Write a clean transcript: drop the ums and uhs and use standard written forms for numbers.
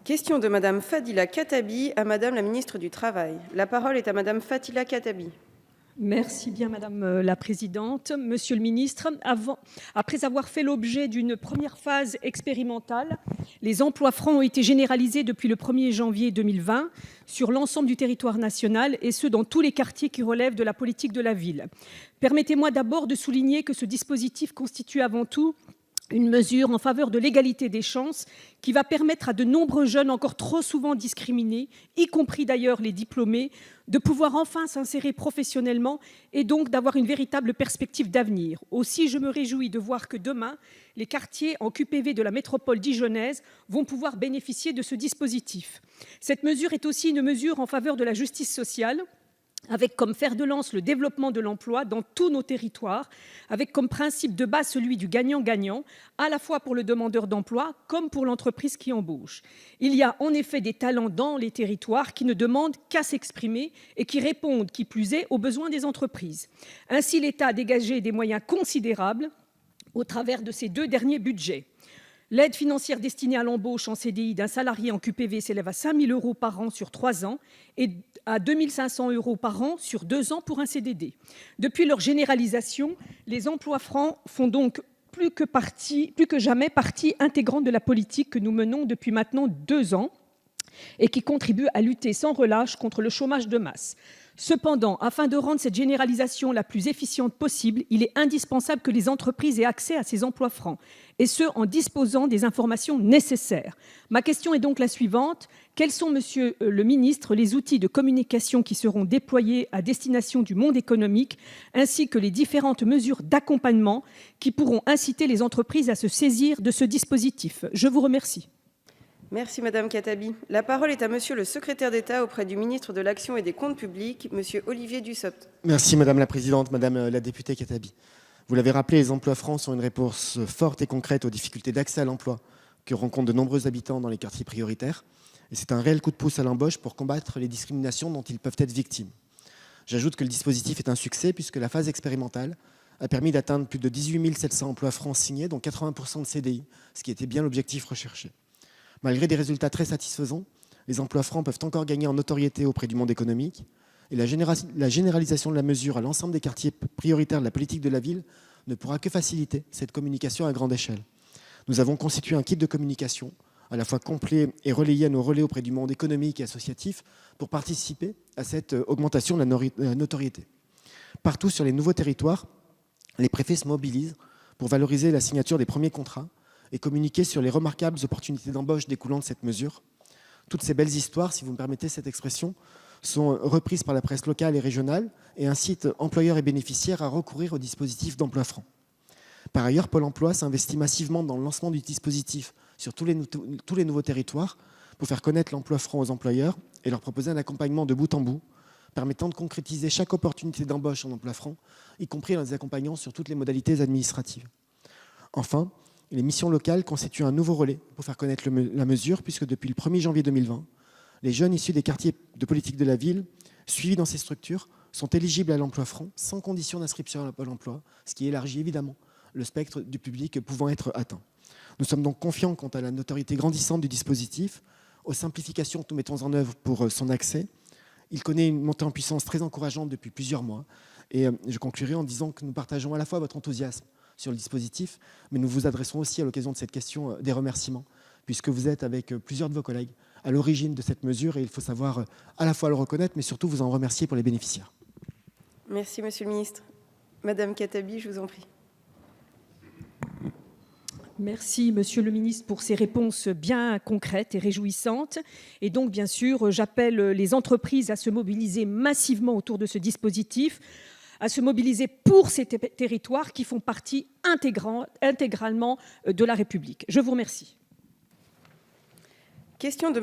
Question de Madame Fadila Khattabi à Madame la ministre du Travail. La parole est à Madame Fadila Khattabi. Merci bien, Madame la Présidente. Monsieur le ministre, après avoir fait l'objet d'une première phase expérimentale, les emplois francs ont été généralisés depuis le 1er janvier 2020 sur l'ensemble du territoire national, et ce dans tous les quartiers qui relèvent de la politique de la ville. Permettez-moi d'abord de souligner que ce dispositif constitue avant tout une mesure en faveur de l'égalité des chances qui va permettre à de nombreux jeunes encore trop souvent discriminés, y compris d'ailleurs les diplômés, de pouvoir enfin s'insérer professionnellement et donc d'avoir une véritable perspective d'avenir. Aussi, je me réjouis de voir que demain, les quartiers en QPV de la métropole dijonnaise vont pouvoir bénéficier de ce dispositif. Cette mesure est aussi une mesure en faveur de la justice sociale, avec comme fer de lance le développement de l'emploi dans tous nos territoires, avec comme principe de base celui du gagnant-gagnant, à la fois pour le demandeur d'emploi comme pour l'entreprise qui embauche. Il y a en effet des talents dans les territoires qui ne demandent qu'à s'exprimer et qui répondent, qui plus est, aux besoins des entreprises. Ainsi, l'État a dégagé des moyens considérables au travers de ces 2 derniers budgets. L'aide financière destinée à l'embauche en CDI d'un salarié en QPV s'élève à 5 000 € par an sur 3 ans et à 2 500 € par an sur 2 ans pour un CDD. Depuis leur généralisation, les emplois francs font donc plus que jamais partie intégrante de la politique que nous menons depuis maintenant 2 ans et qui contribue à lutter sans relâche contre le chômage de masse. Cependant, afin de rendre cette généralisation la plus efficiente possible, il est indispensable que les entreprises aient accès à ces emplois francs, et ce, en disposant des informations nécessaires. Ma question est donc la suivante. Quels sont, Monsieur le ministre, les outils de communication qui seront déployés à destination du monde économique, ainsi que les différentes mesures d'accompagnement qui pourront inciter les entreprises à se saisir de ce dispositif? Je vous remercie. Merci Madame Khattabi. La parole est à Monsieur le secrétaire d'État auprès du ministre de l'Action et des Comptes publics, Monsieur Olivier Dussopt. Merci Madame la Présidente, Madame la députée Khattabi. Vous l'avez rappelé, les emplois francs sont une réponse forte et concrète aux difficultés d'accès à l'emploi que rencontrent de nombreux habitants dans les quartiers prioritaires. Et c'est un réel coup de pouce à l'embauche pour combattre les discriminations dont ils peuvent être victimes. J'ajoute que le dispositif est un succès puisque la phase expérimentale a permis d'atteindre plus de 18 700 emplois francs signés, dont 80% de CDI, ce qui était bien l'objectif recherché. Malgré des résultats très satisfaisants, les emplois francs peuvent encore gagner en notoriété auprès du monde économique. Et la généralisation de la mesure à l'ensemble des quartiers prioritaires de la politique de la ville ne pourra que faciliter cette communication à grande échelle. Nous avons constitué un kit de communication à la fois complet et relayé à nos relais auprès du monde économique et associatif pour participer à cette augmentation de la notoriété. Partout sur les nouveaux territoires, les préfets se mobilisent pour valoriser la signature des premiers contrats et communiquer sur les remarquables opportunités d'embauche découlant de cette mesure. Toutes ces belles histoires, si vous me permettez cette expression, sont reprises par la presse locale et régionale et incitent employeurs et bénéficiaires à recourir au dispositif d'emploi franc. Par ailleurs, Pôle emploi s'investit massivement dans le lancement du dispositif sur tous les nouveaux territoires pour faire connaître l'emploi franc aux employeurs et leur proposer un accompagnement de bout en bout permettant de concrétiser chaque opportunité d'embauche en emploi franc, y compris en les accompagnant sur toutes les modalités administratives. Enfin, les missions locales constituent un nouveau relais pour faire connaître la mesure, puisque depuis le 1er janvier 2020, les jeunes issus des quartiers de politique de la ville, suivis dans ces structures, sont éligibles à l'emploi franc sans condition d'inscription à Pôle emploi, ce qui élargit évidemment le spectre du public pouvant être atteint. Nous sommes donc confiants quant à la notoriété grandissante du dispositif, aux simplifications que nous mettons en œuvre pour son accès. Il connaît une montée en puissance très encourageante depuis plusieurs mois. Et je conclurai en disant que nous partageons à la fois votre enthousiasme sur le dispositif, mais nous vous adressons aussi à l'occasion de cette question des remerciements, puisque vous êtes avec plusieurs de vos collègues à l'origine de cette mesure et il faut savoir à la fois le reconnaître, mais surtout vous en remercier pour les bénéficiaires. Merci Monsieur le Ministre. Madame Khattabi, je vous en prie. Merci, Monsieur le ministre, pour ces réponses bien concrètes et réjouissantes. Et donc, bien sûr, j'appelle les entreprises à se mobiliser massivement autour de ce dispositif, à se mobiliser pour ces territoires qui font partie intégralement de la République. Je vous remercie. Question de